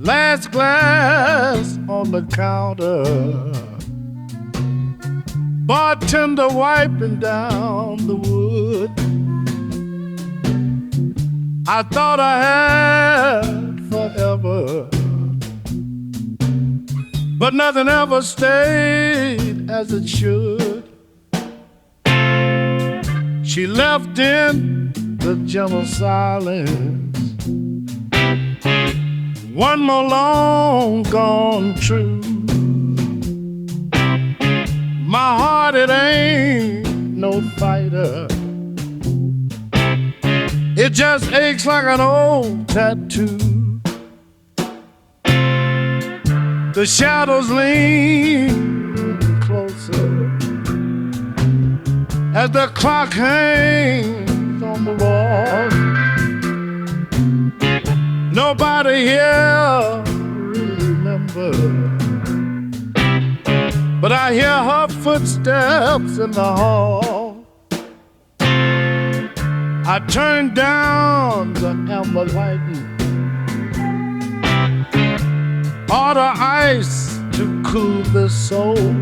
Last glass on the counter, bartender wiping down the wood. I thought I had forever, but nothing ever stayed as it should. She left in the gentle silence, one more long gone true. My heart, it ain't no fighter, it just aches like an old tattoo. The shadows lean closer as the clock hangs on the wall. Nobody here remembers, but I hear her footsteps in the hall. I turn down the amber lighting, order ice to cool the soul.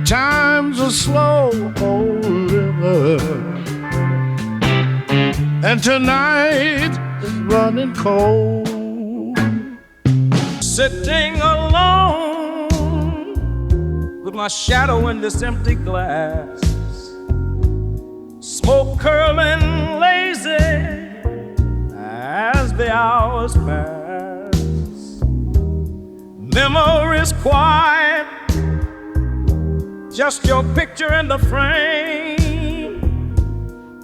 Time's a slow old river, and tonight is running cold. Sitting alone with my shadow in this empty glass, smoke curling lazy as the hours pass. Memories quiet, just your picture in the frame.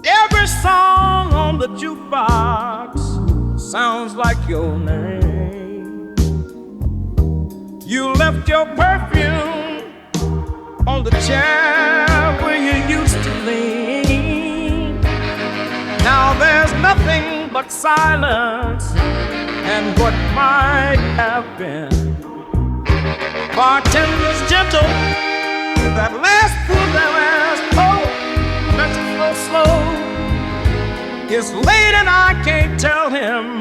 Every song on the jukebox sounds like your name. You left your perfume on the chair where you used to lean. Now there's nothing but silence and what might have been. Bartender's gentle, that last pull, that last pull, let's go slow. It's late and I can't tell him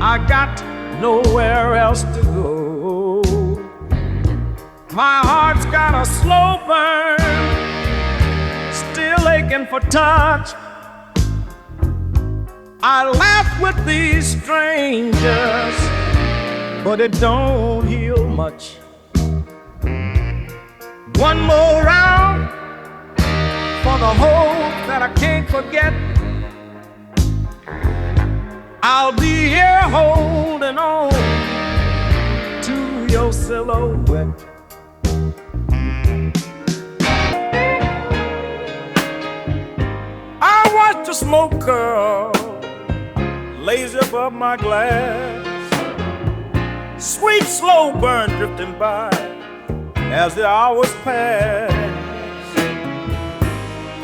I got nowhere else to go. My heart's got a slow burn, still aching for touch. I laugh with these strangers, but it don't heal much. One more round for the hope that I can't forget. I'll be here holding on to your silhouette. I watch the smoke curl lazy above my glass, sweet slow burn drifting by as the hours pass.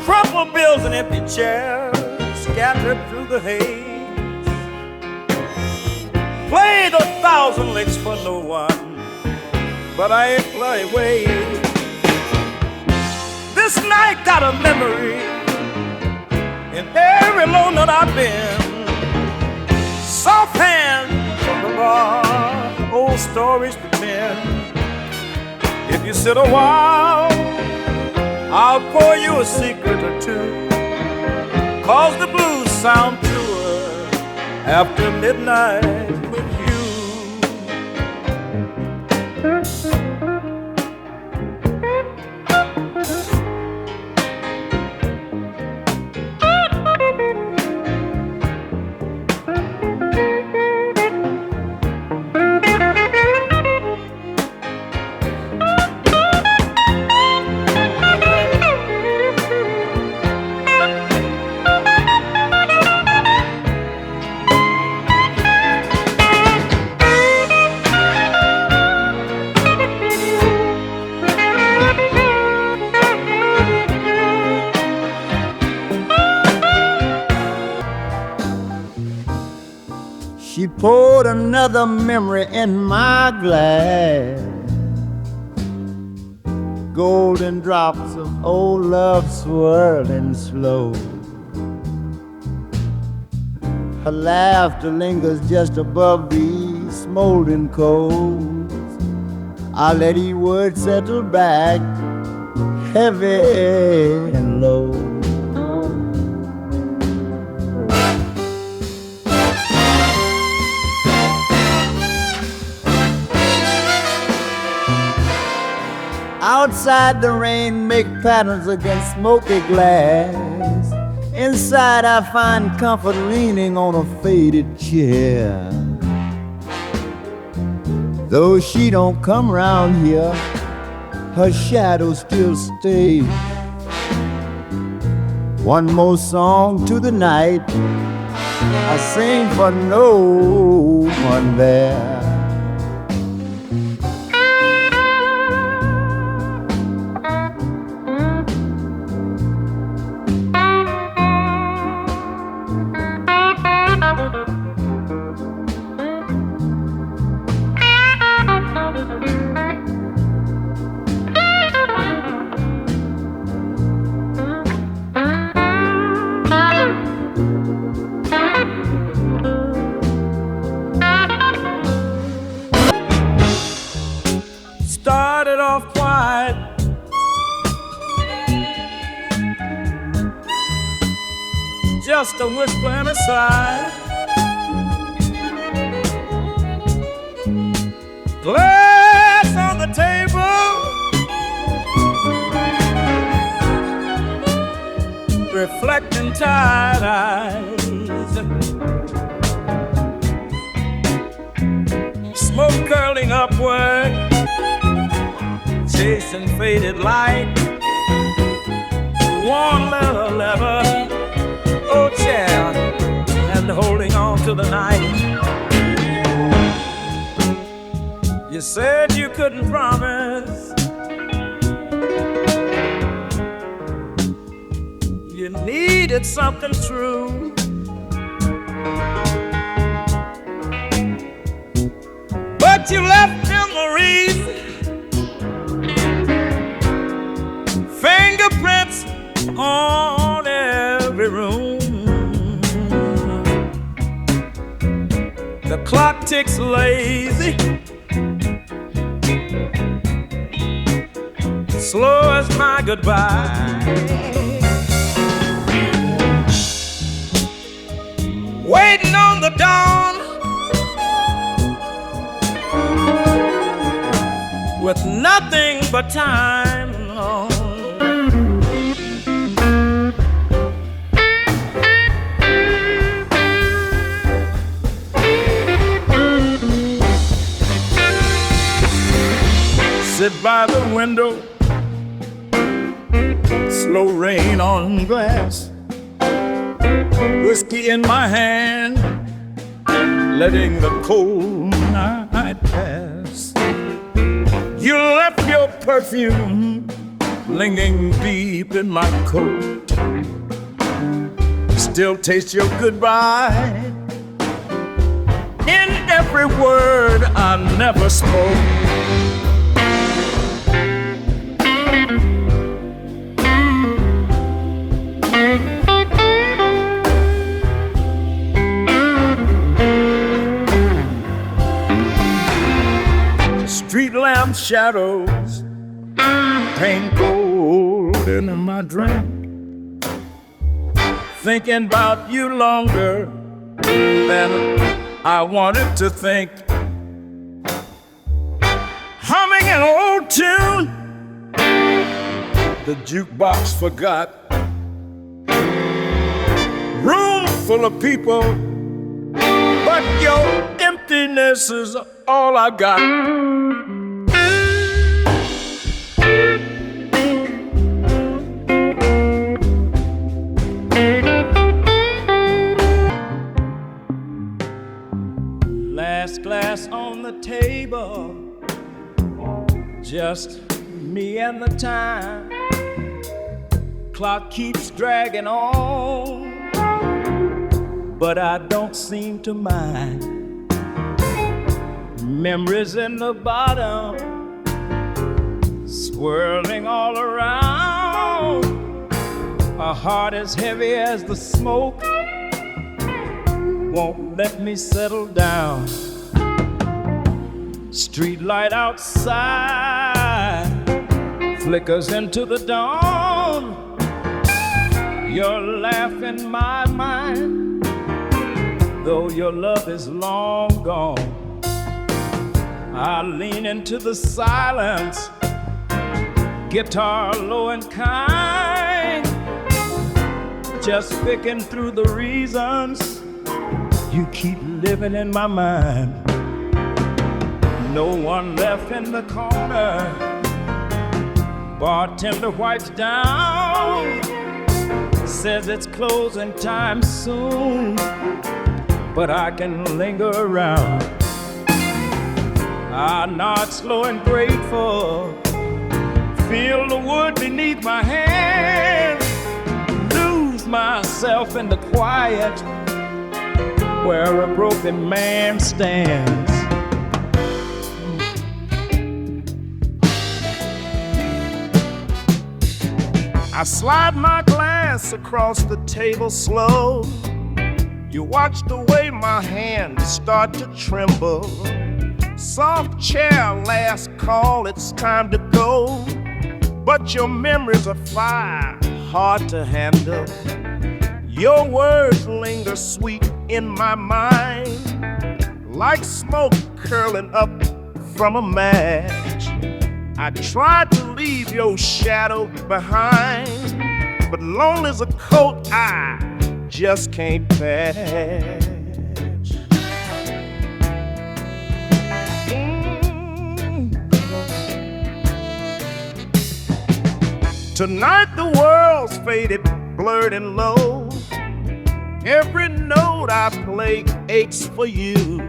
Crumpled bills and empty chairs scattered through the haze. Played 1,000 licks for no one, but I ain't playing ways. This night got a memory in every low note I've been. Soft hands from the bar, old stories pretend. If you sit a while, I'll pour you a secret or two, 'cause the blues sound truer after midnight with you. She poured another memory in my glass. Golden drops of old love swirling slow. Her laughter lingers just above these smoldering coals. I let these words settle back, heavy and low. Outside the rain make patterns against smoky glass. Inside I find comfort leaning on a faded chair. Though she don't come round here, her shadow still stays. One more song to the night, I sing for no one there. Started off quiet, just a whisper and a sigh. Glass on the table, reflecting tired eyes. Smoke curling upward, chasing faded light. One little lever, oh child, and holding on to the night. You said you couldn't promise, you needed something true. But you left memories, fingerprints on every room. The clock ticks lazy, slow as my goodbye. Waiting on the dawn with nothing but time on. Sit by the window, slow rain on glass, whiskey in my hand, letting the cold night pass. You left your perfume lingering deep in my coat, still taste your goodbye in every word I never spoke. Street lamp shadows paint gold in my drink, thinking about you longer than I wanted to think. Humming an old tune the jukebox forgot. Room full of people, but your emptiness is all I got. Last glass on the table, just me and the time. Clock keeps dragging on, but I don't seem to mind. Memories in the bottom, swirling all around. A heart as heavy as the smoke won't let me settle down. Street light outside flickers into the dawn. Your laugh in my mind, though your love is long gone. I lean into the silence, guitar low and kind, just picking through the reasons you keep living in my mind. No one left in the corner, bartender wipes down, says it's closing time soon, but I can linger around. I nod slow and grateful, feel the wood beneath my hands, lose myself in the quiet where a broken man stands. I slide my glass across the table slow. You watch the way my hands start to tremble. Soft chair, last call, it's time to go. But your memories are fire, hard to handle. Your words linger sweet in my mind, like smoke curling up from a match. I tried to leave your shadow behind, but lonely as a coat I just can't patch. Tonight the world's faded, blurred and low. Every note I play aches for you.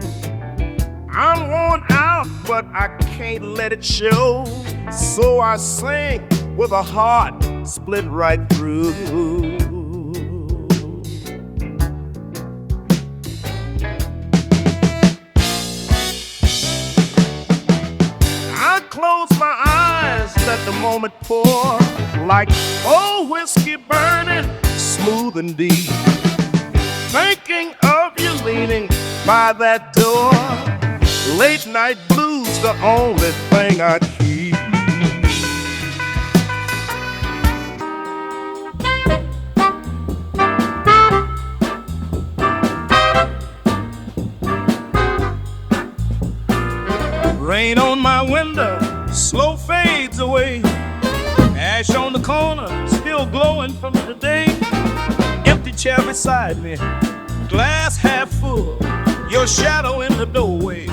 I'm worn out, but I can't let it show. So I sing with a heart split right through. I close my eyes, let the moment pour, like old whiskey burning, smooth and deep. Thinking of you leaning by that door. Late night blues, the only thing I keep. Rain on my window, slow fades away. Ash on the corner, still glowing from today. Empty chair beside me, glass half full. Your shadow in the doorway,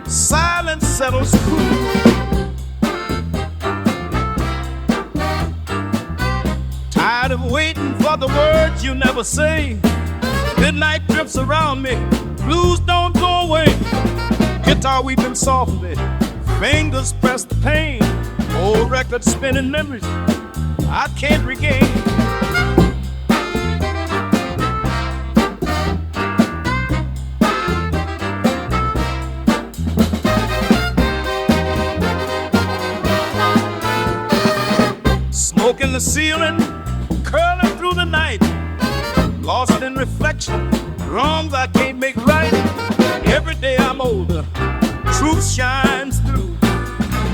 silence settles cool. Tired of waiting for the words you never say. Midnight drifts around me, blues don't go away. Guitar weeping softly, fingers press the pain. Old record spinning memories I can't regain. Smoke in the ceiling, curling through the night. Lost in reflection, wrongs I can't make right. Every day I'm older, truth shines through.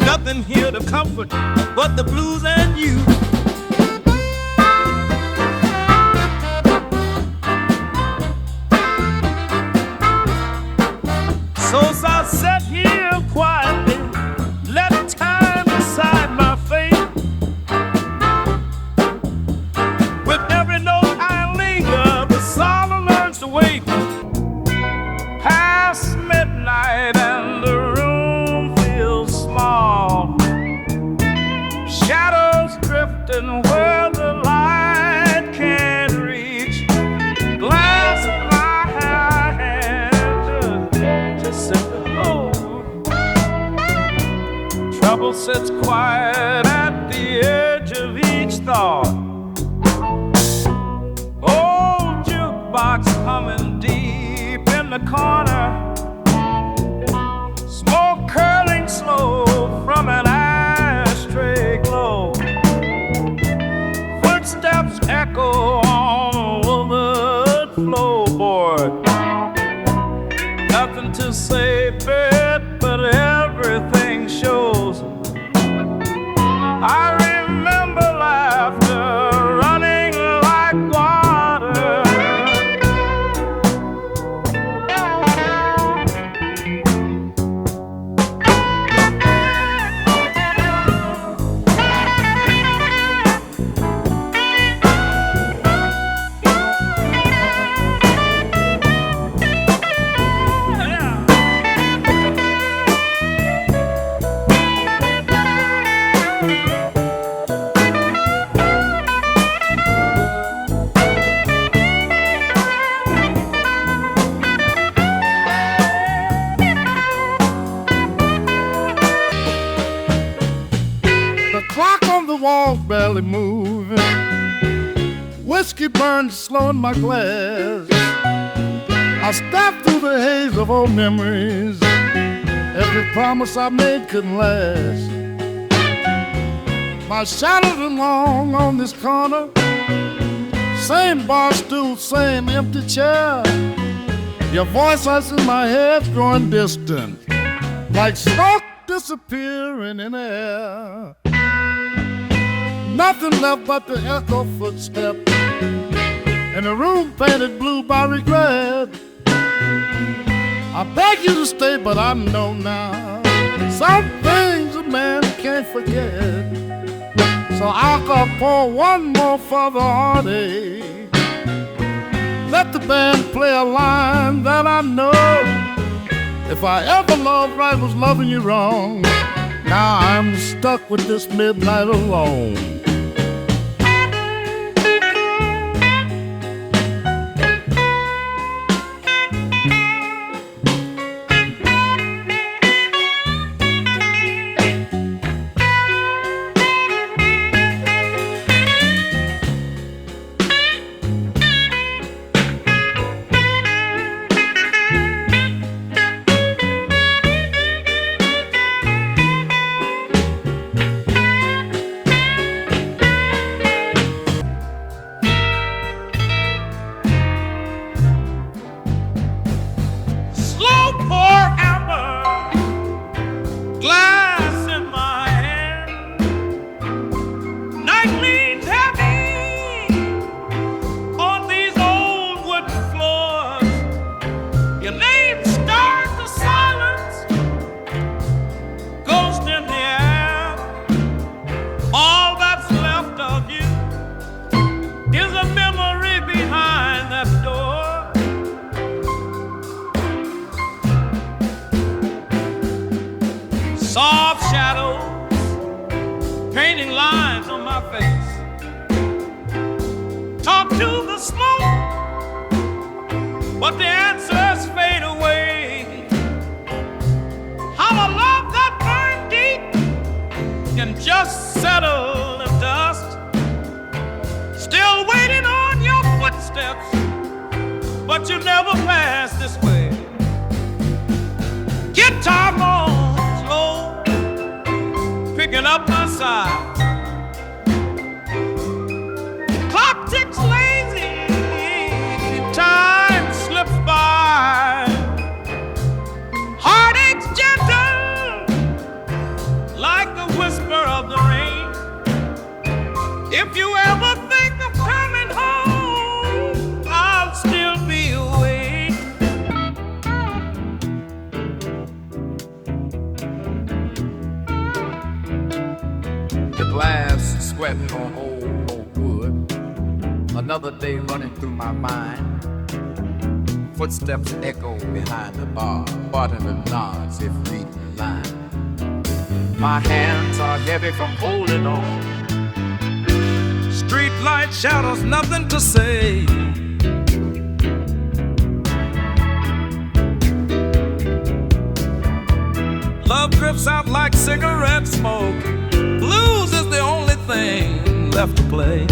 Nothing here to comfort but the blues and you. So I sit here quietly, let time decide my fate. With every note I linger, the sorrow learns to wait. Past midnight and the room feels small. Shadows drifting where the light can't reach. Glass in my hand, just simply hold. Trouble sits quiet at the edge of each thought. Old jukebox humming deep in the corner. Smoke curling slow from an ashtray glow. Footsteps echo on the floorboard. say it, but everything shows. I remember laughter running like water. Wall's barely moving. Whiskey burns slow in my glass. I step through the haze of old memories. Every promise I made couldn't last. My shadow's been long on this corner. Same bar stool, same empty chair. Your voice that's in my head growing distant, like smoke disappearing in the air. Nothing left but the echo footstep and a room painted blue by regret. I beg you to stay, but I know now some things a man can't forget. So I'll go pour one more for the heartache. Let the band play a line that I know. If I ever loved right was loving you wrong. Now I'm stuck with this midnight alone. Soft shadows painting lines on my face. Talk to the smoke, but the answers fade away. How a love that burned deep can just settle in dust. Still waiting on your footsteps, but you never pass this way. Guitar moans slow, picking up my side. Clock ticks lazy, time slips by. Heartache's gentle, like the whisper of the rain. If you ever think of coming home, I'll still be awake. The glass sweating on old wood. Another day running through my mind. Footsteps echo behind the bar. Bartender nods if reading the line. My hands are heavy from holding on. Street light shadows, nothing to say. Love drifts out like cigarette smoke. Blues is the only thing left to play.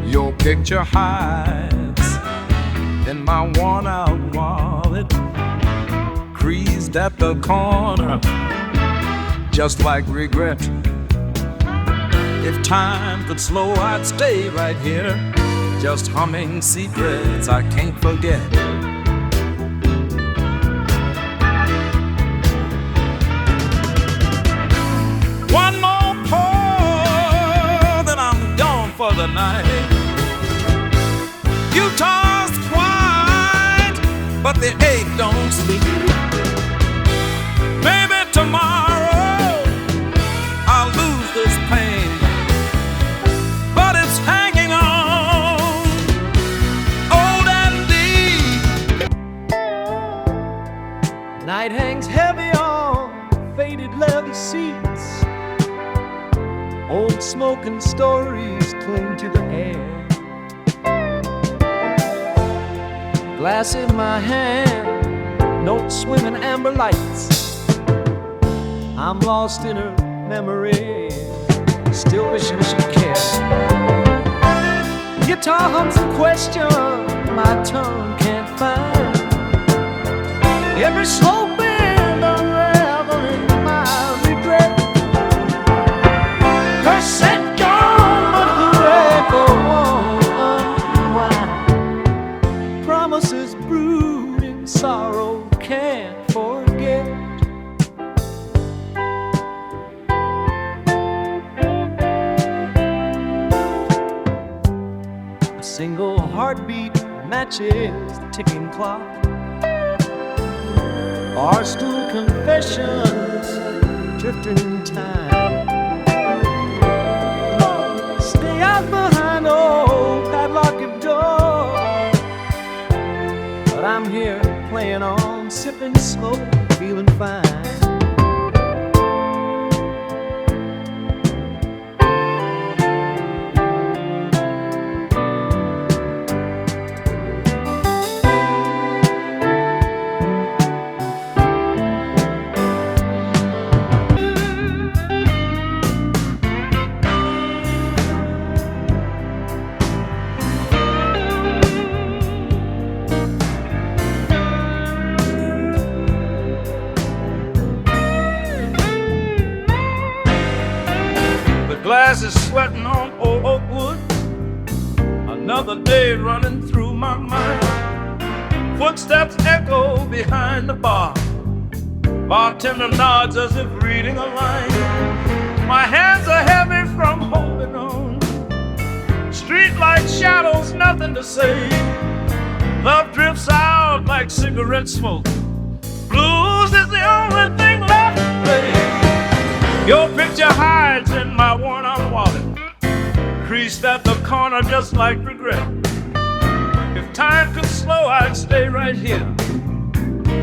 Your picture hides in my worn-out wallet, creased at the corner, just like regret. If time could slow, I'd stay right here, just humming secrets I can't forget. One more pour, then I'm gone for the night. Utah's quiet, but the ache don't sleep. Maybe tomorrow I'll lose this pain, but it's hanging on, old and deep. Night hangs heavy on faded leather seats. Old smoking stories cling to the air. Glass in my hand, notes swimming amber lights. I'm lost in her memory, still wishing she'd care. Guitar hums a question my tongue can't find. Every slow bend unraveling my regret. Her scent gone, but the echo won't unwind. Promises brooding, sorrow can't forget. A single heartbeat matches the ticking clock. Our stool confessions drifting in time. Stay out behind old padlocked door, but I'm here playing on, sipping smoke, feeling fine. Glass is sweating on old oak wood. Another day running through my mind. Footsteps echo behind the bar. Bartender nods as if reading a line. My hands are heavy from holding on. Streetlight shadows, nothing to say. Love drifts out like cigarette smoke. Blues is the only thing left to play. Your picture hides in my worn-out wallet, creased at the corner just like regret. If time could slow, I'd stay right here,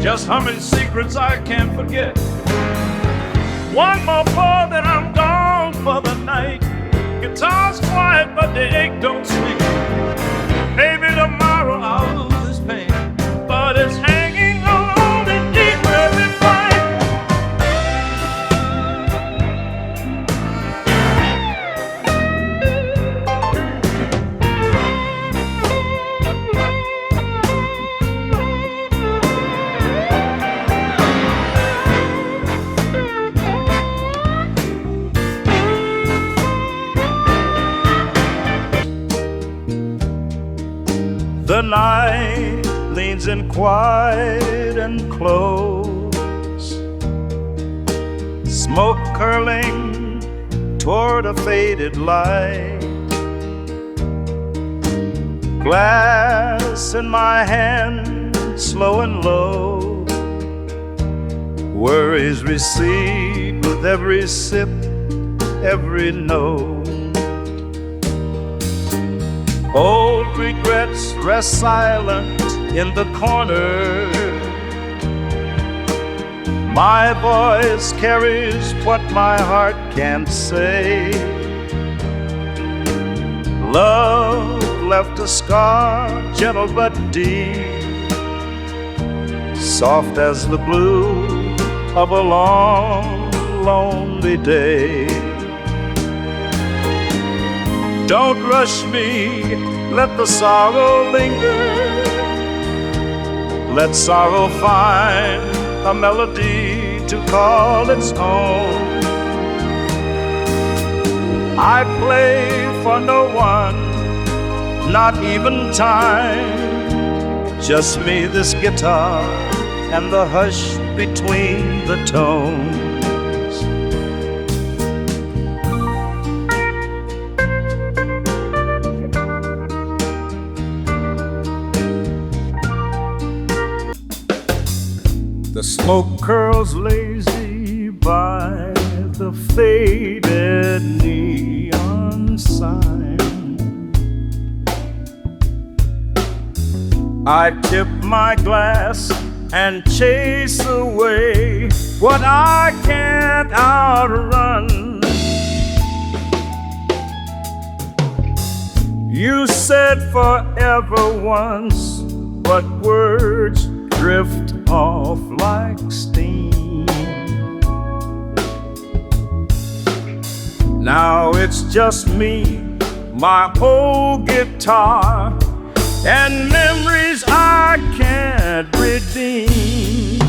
just humming secrets I can't forget. One more pour, then I'm gone for the night. Guitar's quiet, but the ache don't sleep. Maybe tomorrow I'll lose this pain, but it's hanging on and deep every fight. The night leans in quiet and close, smoke curling toward a faded light. Glass in my hand, slow and low. Worries recede with every sip, every note. Old regrets rest silent in the corner. My voice carries what my heart can't say. Love left a scar, gentle but deep, soft as the blue of a long, lonely day. Don't rush me, let the sorrow linger. Let sorrow find a melody to call its own. I play for no one, not even time. Just me, this guitar, and the hush between the tones. The smoke curls lazy by the faded neon sign. I tip my glass and chase away what I can't outrun. You said forever once, but words drift off like steam. Now it's just me, my whole guitar, and memories I can't redeem.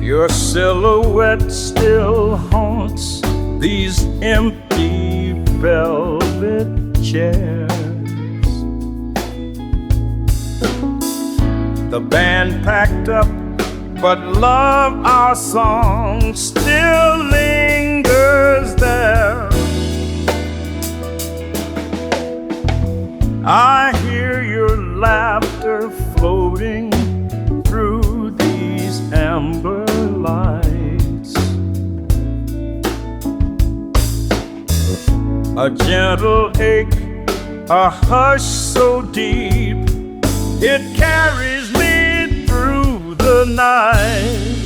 Your silhouette still haunts these empty velvet chairs. The band packed up, but love, our song, still lingers there. I hear your laughter floating through these amber lights. A gentle ache, a hush so deep, it carries me through the night.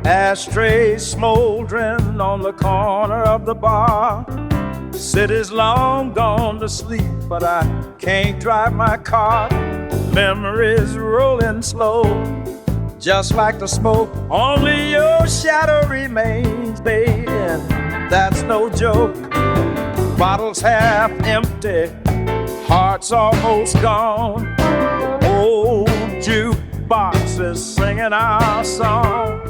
Ashtray smoldering on the corner of the bar. City's long gone to sleep, but I can't drive my car. Memories rolling slow, just like the smoke. Only your shadow remains, baby, and that's no joke. Bottles half empty, hearts almost gone. Old jukeboxes singing our song.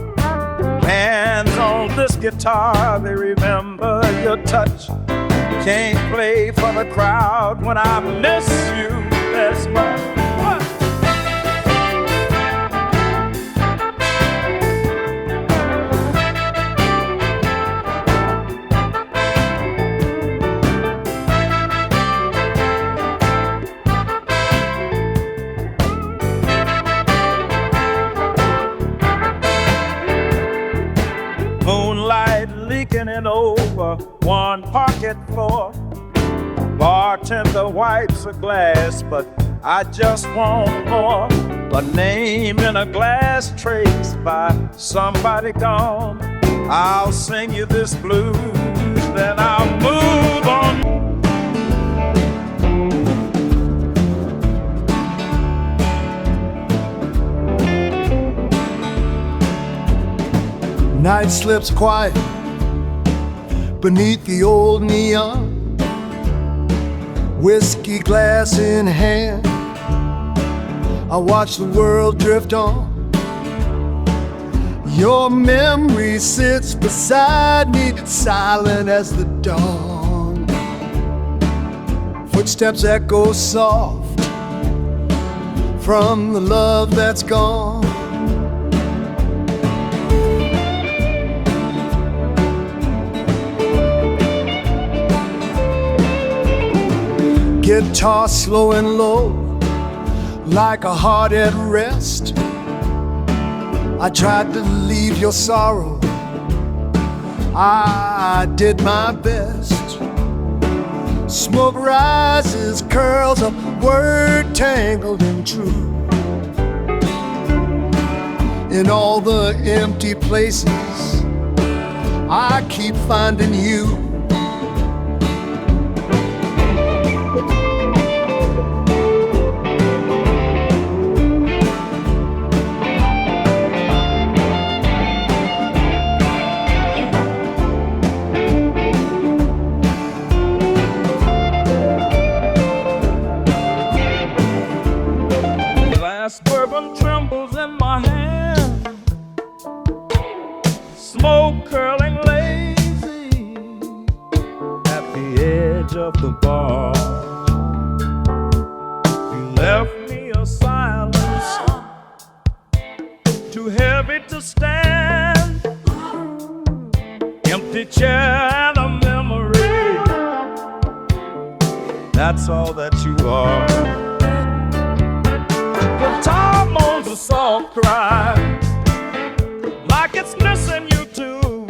Hands on this guitar, they remember your touch. Can't play for the crowd when I miss you as much. Moonlight leaking it over one pocket floor. Bartender wipes a glass, but I just want more. A name in a glass traced by somebody gone. I'll sing you this blues, then I'll move on. Night slips quiet beneath the old neon, whiskey glass in hand. I watch the world drift on. Your memory sits beside me, silent as the dawn. Footsteps echo soft from the love that's gone. Guitar slow and low, like a heart at rest. I tried to leave your sorrow, I did my best. Smoke rises, curls up, word tangled and true. In all the empty places, I keep finding you. edge of the bar. You left me a silence too heavy to stand. Empty chair and a memory. That's all that you are. Guitar moans a soft cry, like it's missing you too.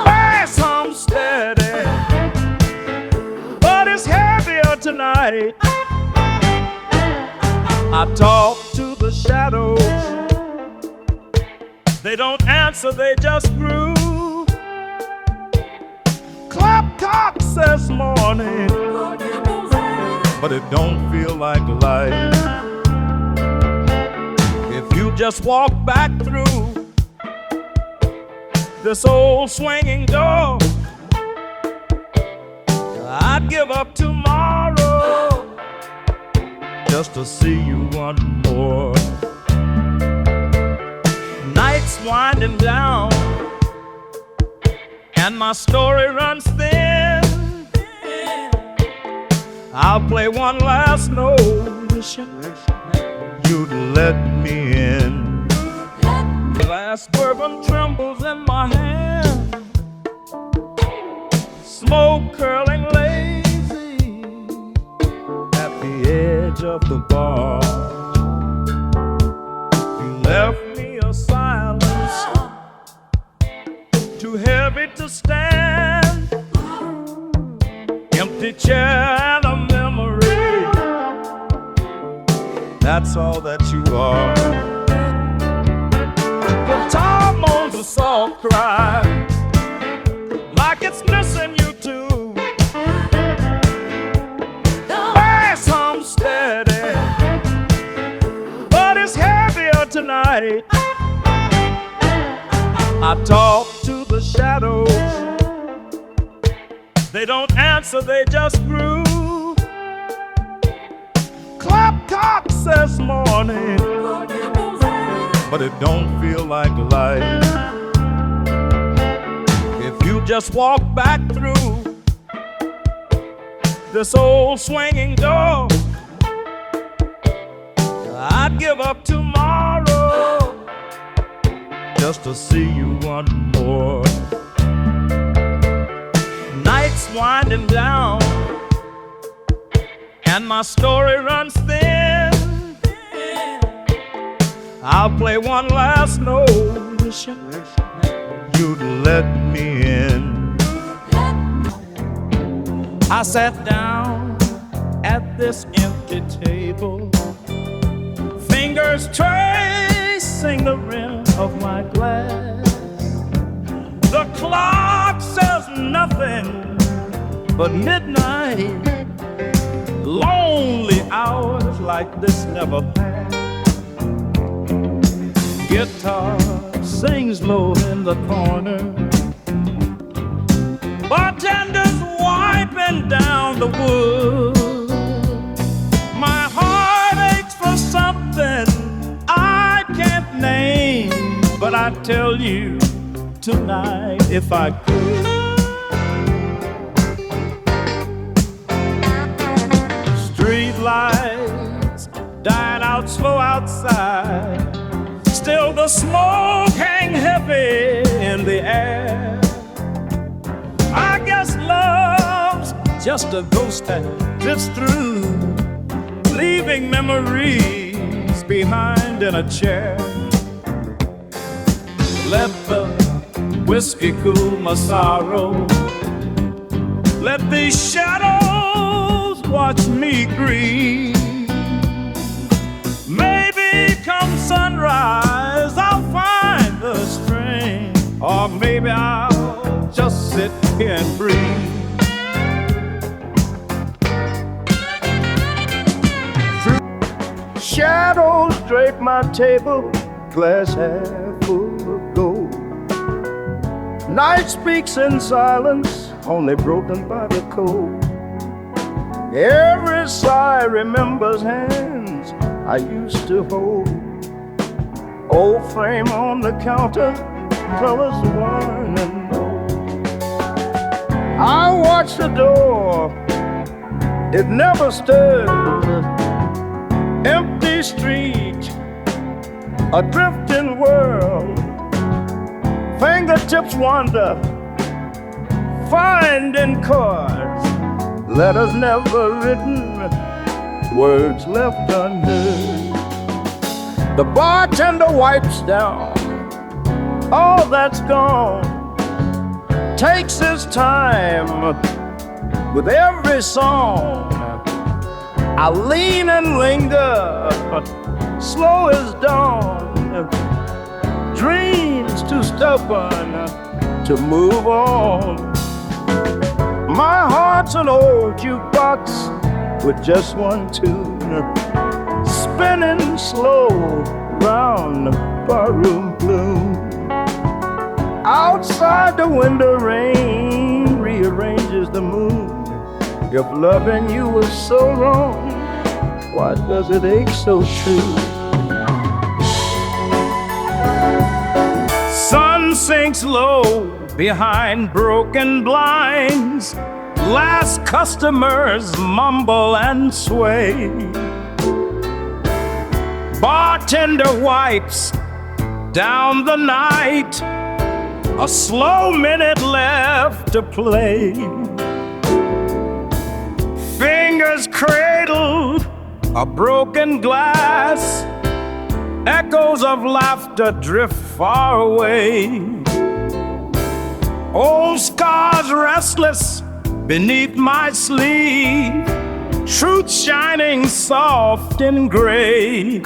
Bass hums steady, but it's heavier tonight. I talk to the shadows. They don't answer, they just groove. Clap cock says morning, but it don't feel like light. If you just walk back through this old swinging door, I'd give up tomorrow just to see you one more. Night's winding down and my story runs thin. I'll play one last note, wishing you'd let me in. Last bourbon trembles in my hand, smoke curling lazy at the edge of the bar. You left me a silence too heavy to stand. Empty chair and a memory. That's all that you are. Guitar moans a soft cry, like it's missing you too. Bass hums steady, but it's heavier tonight. I talk to the shadows. They don't answer, they just groove. Clap cock says morning, but it don't feel like light. If you just walk back through this old swinging door, I'd give up tomorrow just to see you one more. Night's winding down and my story runs thin. I'll play one last note, wishing you'd let me in. I sat down at this empty table, fingers tracing the rim of my glass. The clock says nothing but midnight. Lonely hours like this never pass. Guitar sings low in the corner. Bartender's wiping down the wood. My heart aches for something I can't name, but I'd tell you tonight if I could. Street lights dying out slow outside, still the smoke hang heavy in the air. I guess love's just a ghost that drifts through, leaving memories behind in a chair. Let the whiskey cool my sorrow. Let these shadows watch me grieve. Maybe come sunrise I'll find the spring, or maybe I'll just sit here and breathe. Shadows drape my table, glass half full of gold. Night speaks in silence, only broken by the cold. Every sigh remembers hands I used to hold. Old frame on the counter, colors worn and old. watch the door, it never stirs. Empty street, a drifting world. Fingertips wander, finding chords. Letters never written, words left unheard. The bartender wipes down all that's gone, takes his time with every song. I lean and linger, slow as dawn. Dreams too stubborn to move on. My heart's an old jukebox with just one tune, spinning slow round the barroom gloom. Outside the window, rain rearranges the moon. If loving you was so wrong, why does it ache so true? Sun sinks low behind broken blinds. Last customers mumble and sway. Bartender wipes down the night. A slow minute left to play. Fingers cradle a broken glass. Echoes of laughter drift far away. Old scars restless beneath my sleeve. Truth shining soft in gray.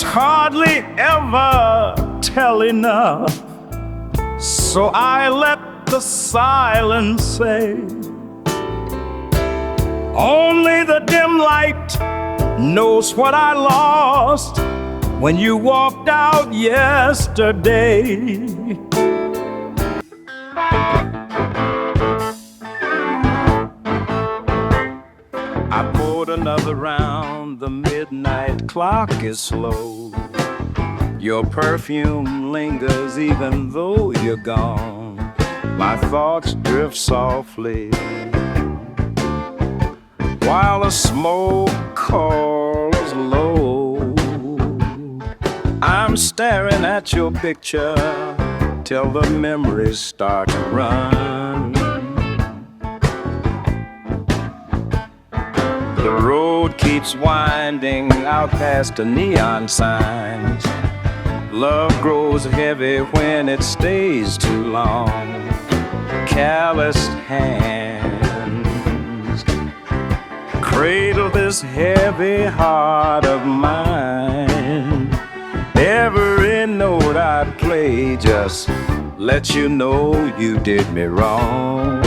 Hardly ever tell enough, so I let the silence say. Only the dim light knows what I lost when you walked out yesterday. I poured another round, the midnight clock is slow. Your perfume lingers even though you're gone. My thoughts drift softly while the smoke calls low. I'm staring at your picture till the memories start to run. The road keeps winding out past the neon signs. Love grows heavy when it stays too long. Calloused hands cradle this heavy heart of mine. Every note I play just lets you know you did me wrong.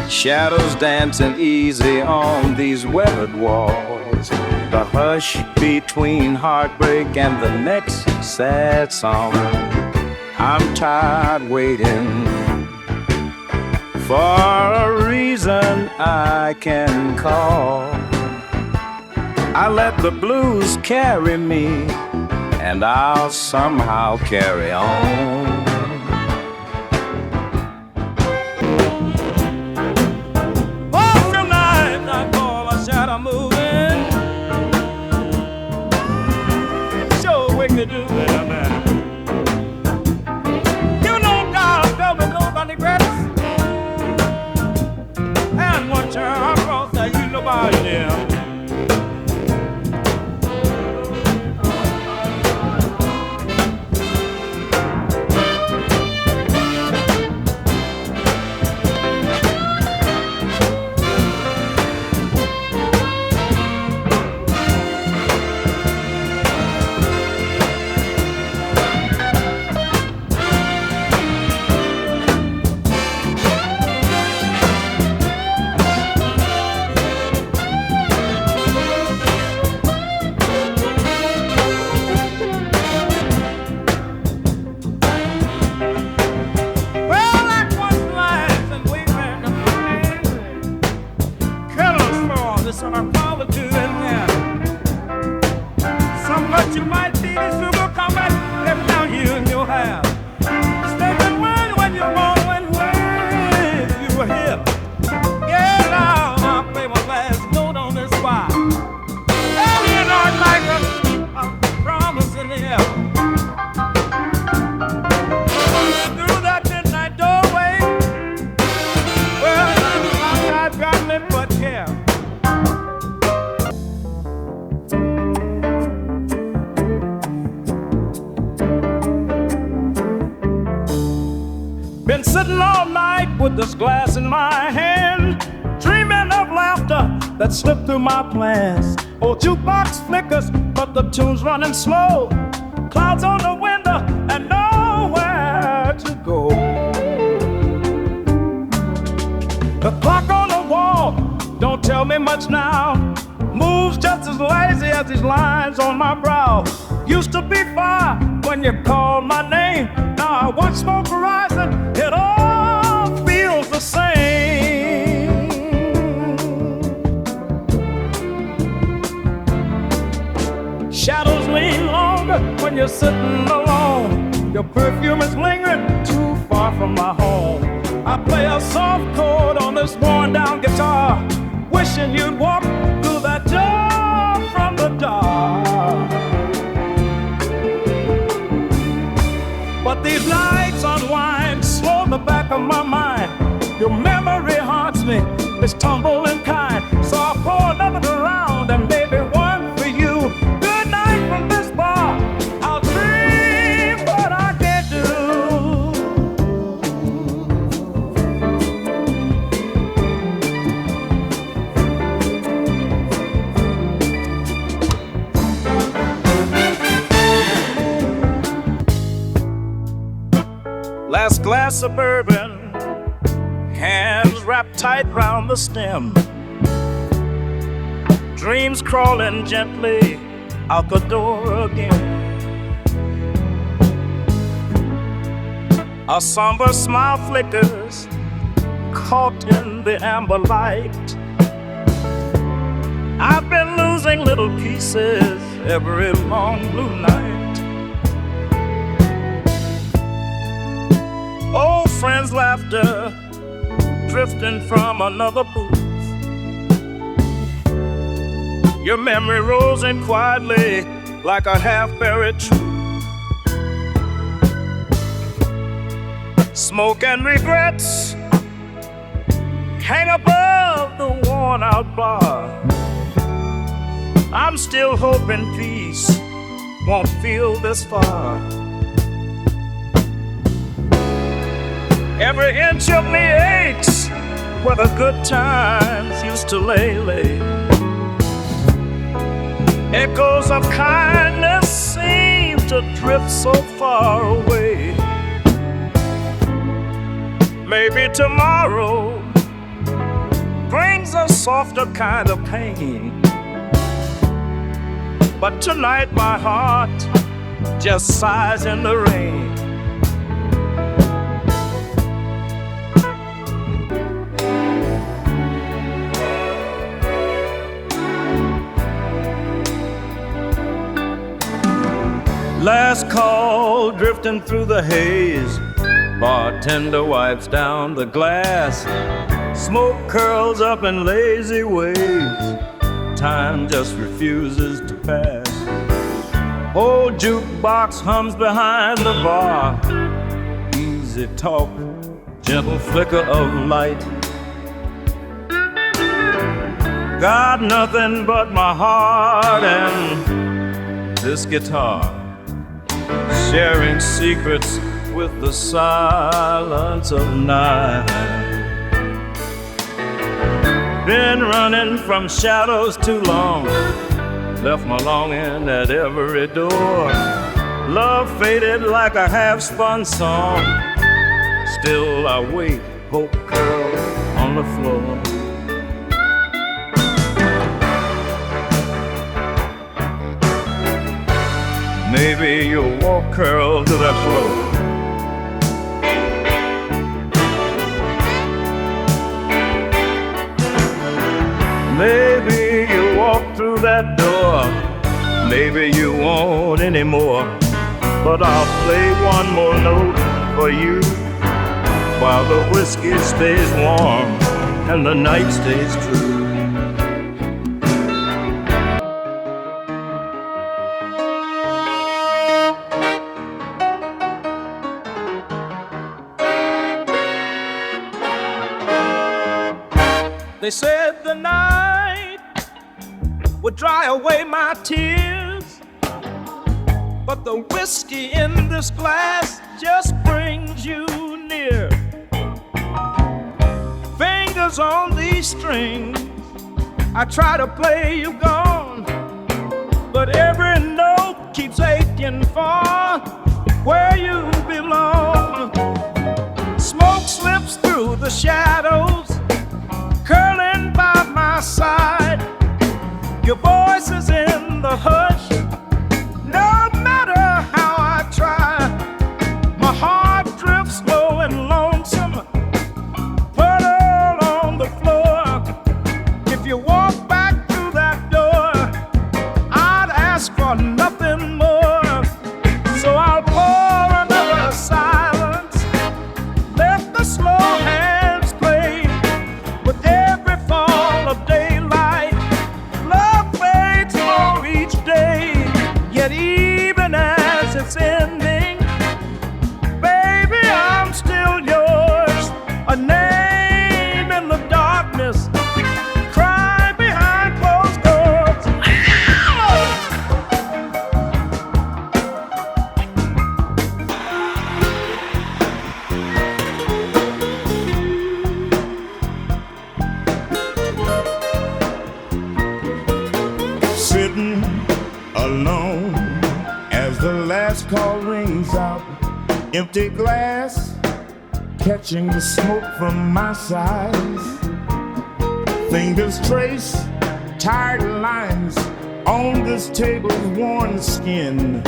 Shadows dancing easy on these weathered walls. The hush between heartbreak and the next sad song. I'm tired waiting for a reason I can call. I let the blues carry me, and I'll somehow carry on. But you might see this sugar come back left down you in your hair. Stepping when you're going where you were here. Yeah, now I'll play my last note on this wire. Oh, you know it's like a promise in the air. Through that midnight doorway, well, I've got nothing but care. Been sitting all night with this glass in my hand, dreaming of laughter that slipped through my plans. Old jukebox flickers, but the tune's running slow. Clouds on the window and nowhere to go. The clock on the wall don't tell me much now. Moves just as lazy as these lines on my brow. Used to be far when you called my name. Now I watch smoke rising, it all feels the same. Shadows lean longer when you're sitting alone. Your perfume is lingering too far from my home. I play a soft chord on this worn down guitar, wishing you'd walk through that door from the dark. But these nights unwind slow in the back of my mind. Your memory haunts me, it's tumbling kind. So I pour another around and maybe one for you. Good night from this bar, I'll dream what I can do. Last glass of bourbon, hands wrapped tight round the stem. Dreams crawling gently out the door again. A somber smile flickers, caught in the amber light. I've been losing little pieces every long blue night. Old friends' laughter drifting from another booth. Your memory rolls in quietly like a half-buried truth. Smoke and regrets hang above the worn-out bar. I'm still hoping peace won't feel this far. Every inch of me aches where the good times used to lay. Echoes of kindness seem to drift so far away. Maybe tomorrow brings a softer kind of pain. But tonight my heart just sighs in the rain. Last call drifting through the haze. Bartender wipes down the glass. Smoke curls up in lazy waves. Time just refuses to pass. Old jukebox hums behind the bar. Easy talk, gentle flicker of light. Got nothing but my heart and this guitar, sharing secrets with the silence of night. Been running from shadows too long, left my longing at every door. Love faded like a half-spun song. Still I wait, hope curled on the floor. Maybe you'll walk curl to that floor. Maybe you'll walk through that door. Maybe you won't anymore, but I'll play one more note for you while the whiskey stays warm and the night stays true. They said the night would dry away my tears, but the whiskey in this glass just brings you near. Fingers on these strings, I try to play you gone, but every note keeps aching for where you belong. Smoke slips through the shadows, curling by my side. Your voice is in the hush. No matter how I try, my heart drifts slow and lonesome, puddle on the floor. If you walk back through that door, I'd ask for nothing more. So I'll pour another silence, let the slow hands play. With every fall of daylight, love fades more each day. Yet even as it's ending, baby, I'm still yours. A name in the darkness, cry behind closed doors. Sitting alone as the last call rings out, empty glass catching the smoke from my sighs. Fingers trace tired lines on this table's worn skin.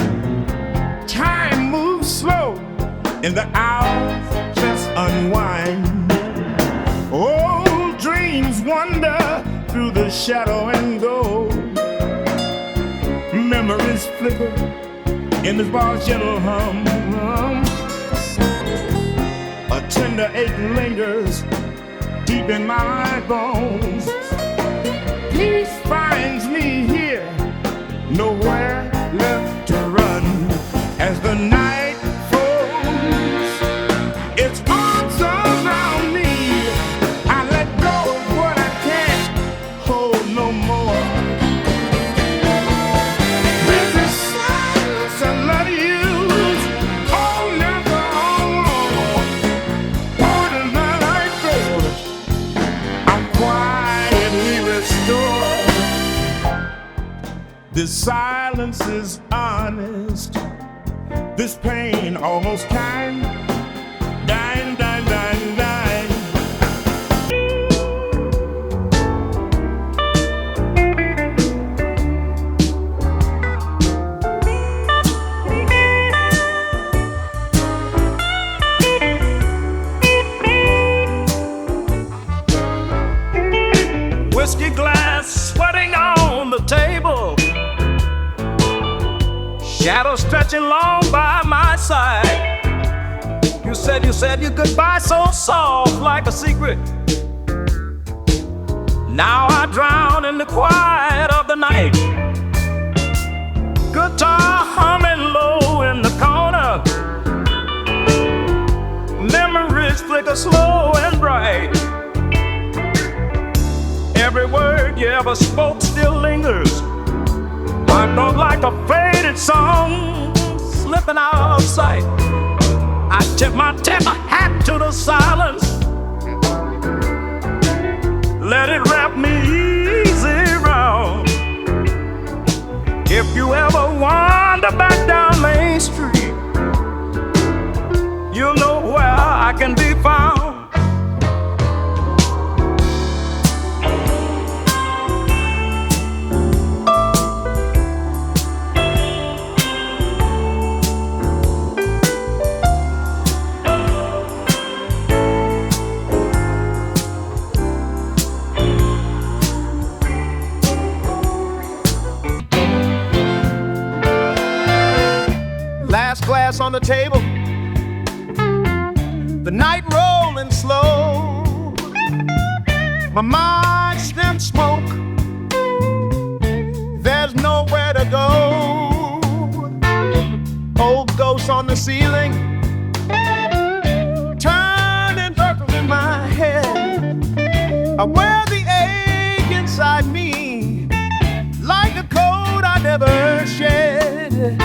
Time moves slow and the hours just unwind. Old dreams wander through the shadow and go. Memories flicker in this bar's gentle hum. A tender ache lingers deep in my bones. Peace finds me here, nowhere left to run. As the night falls, its arms around me, I let go of what I can't hold no more. This silence is honest. This pain almost kind. Dying, dying, dying, dying. Whiskey glass sweating on the table, shadow stretching long by my side. You said your goodbye so soft like a secret. Now I drown in the quiet of the night. Guitar humming low in the corner. Memories flicker slow and bright. Every word you ever spoke still lingers. I know like a faded song slipping out of sight. I tip my temper hat to the silence. Let it wrap me easy round. If you ever wander back down Main Street, you'll know where I can be found. last glass on the table, the night rolling slow, my mind sniffed smoke, there's nowhere to go. Old ghosts on the ceiling turn and circles in my head. I wear the ache inside me like a coat I never shed.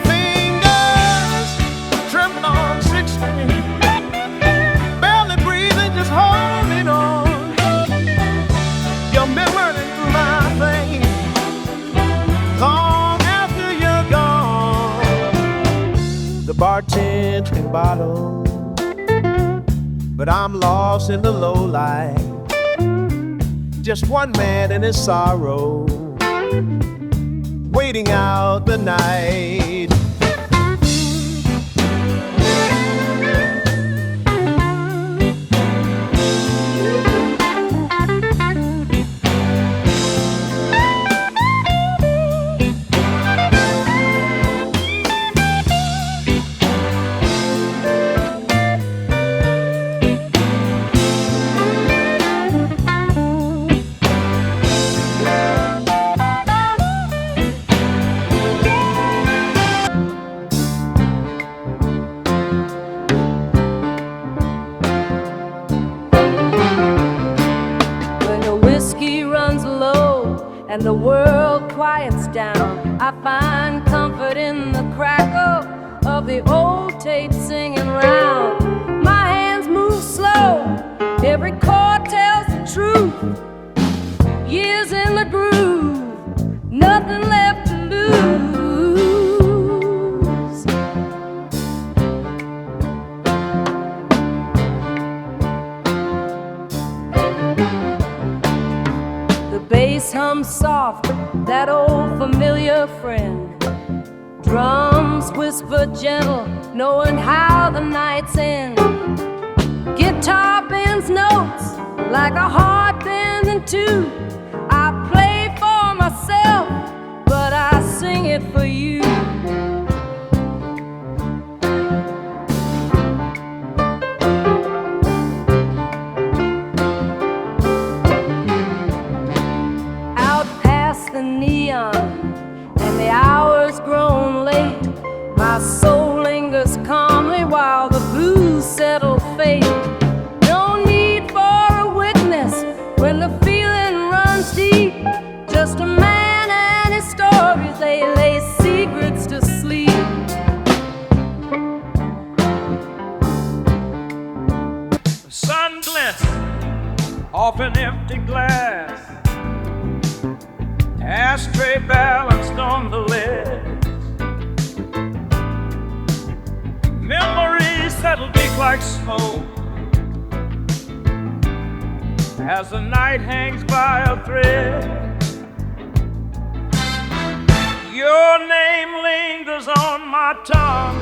Fingers trembling on 16, barely breathing, just holding on. Your memory through my veins, long after you're gone. The bartend's can bottle, but I'm lost in the low light. Just one man in his sorrow, waiting out the night. And the world quiets down, I find comfort in the crackle of the old tape singing round. My hands move slow, every chord tells the truth. Years in the groove, nothing left to lose. The bass hums soft, that old familiar friend. Drums whisper gentle, knowing how the nights end. Guitar bends notes like a heart bends in two. I play for myself, but I sing it for you. Grown late, my soul lingers calmly while the blues settle fate. No need for a witness when the feeling runs deep. Just a man and his stories, they lay secrets to sleep. The sun glints off an empty glass, ashtray balanced on the ledge. Memories settle deep like smoke as the night hangs by a thread. Your name lingers on my tongue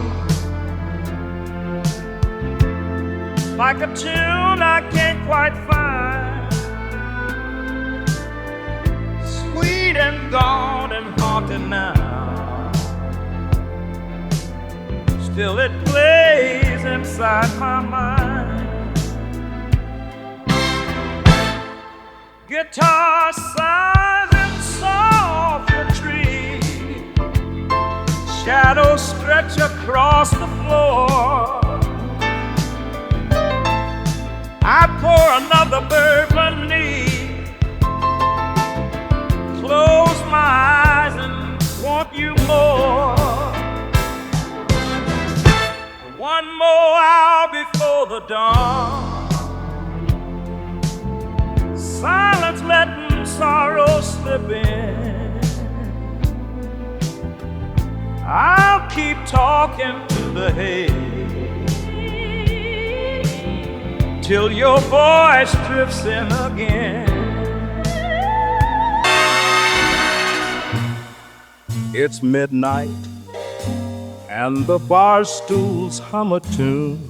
like a tune I can't quite find. Sweet and gone and haunted now, still it plays inside my mind. Guitar sighs in soft retreat, shadows stretch across the floor. I pour another Burgundy, close my eyes and want you more. One more hour before the dawn, silence letting sorrow slip in. I'll keep talking to the haze till your voice drifts in again. It's midnight and the bar stools hum a tune.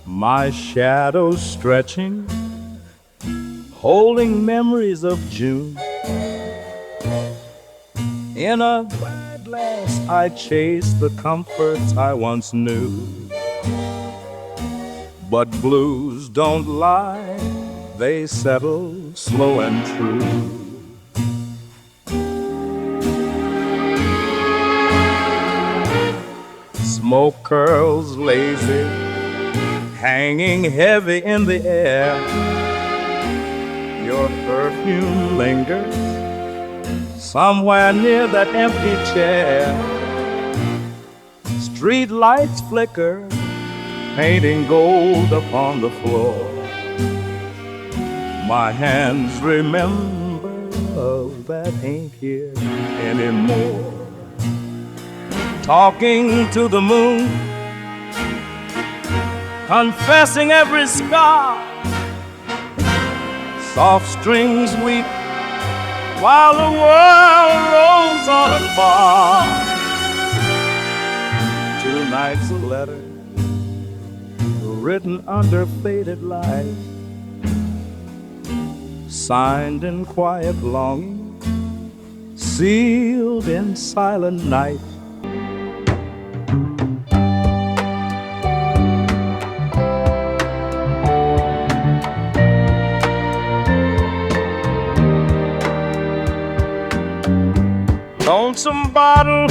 My shadows stretching, holding memories of June. In a glad lass I chase the comforts I once knew. But blues don't lie, they settle slow and true. Smoke curls lazy, hanging heavy in the air. Your perfume lingers somewhere near that empty chair. Street lights flicker, painting gold upon the floor. My hands remember that ain't here anymore. Talking to the moon, confessing every scar. Soft strings weep while the world rolls on afar. Tonight's a letter written under faded light, signed in quiet longing, sealed in silent night. Lonesome bottle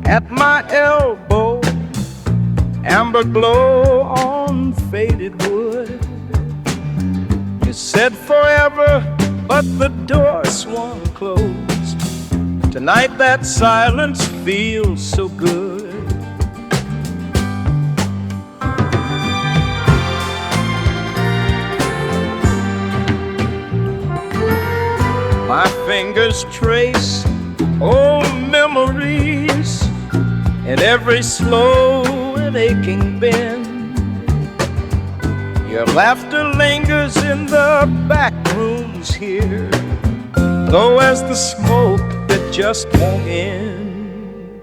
at my elbow, amber glow on faded wood. You said forever, but the door swung closed. Tonight that silence feels so good. My fingers trace old memories in every slow and aching bend. Your laughter lingers in the back rooms here, low as the smoke that just won't end.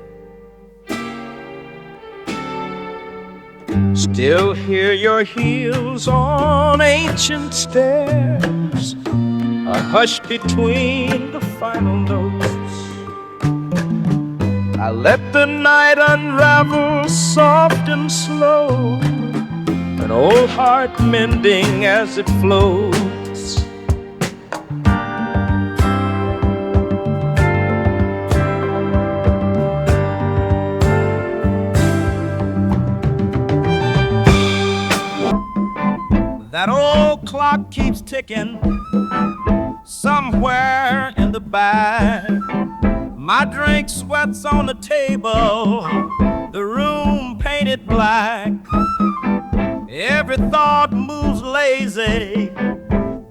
Still hear your heels on ancient stairs, a hush between the final notes. I let the night unravel soft and slow, an old heart mending as it floats. That old clock keeps ticking somewhere in the back. My drink sweats on the table, the room painted black. Every thought moves lazy,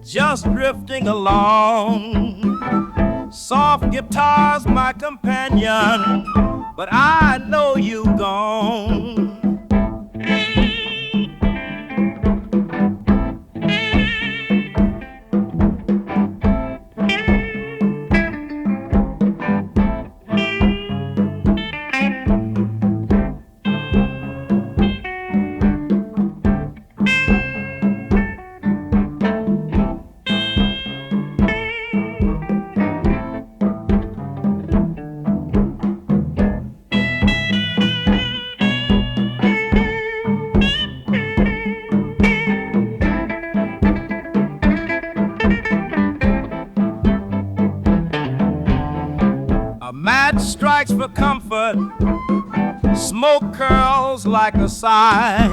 just drifting along. Soft guitar's my companion, but I know you've gone. Strikes for comfort, smoke curls like a sigh.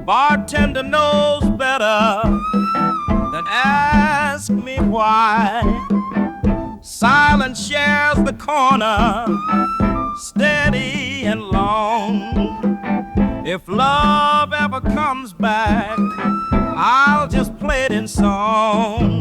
Bartender knows better than ask me why. Silence shares the corner, steady and long. If love ever comes back, I'll just play it in song.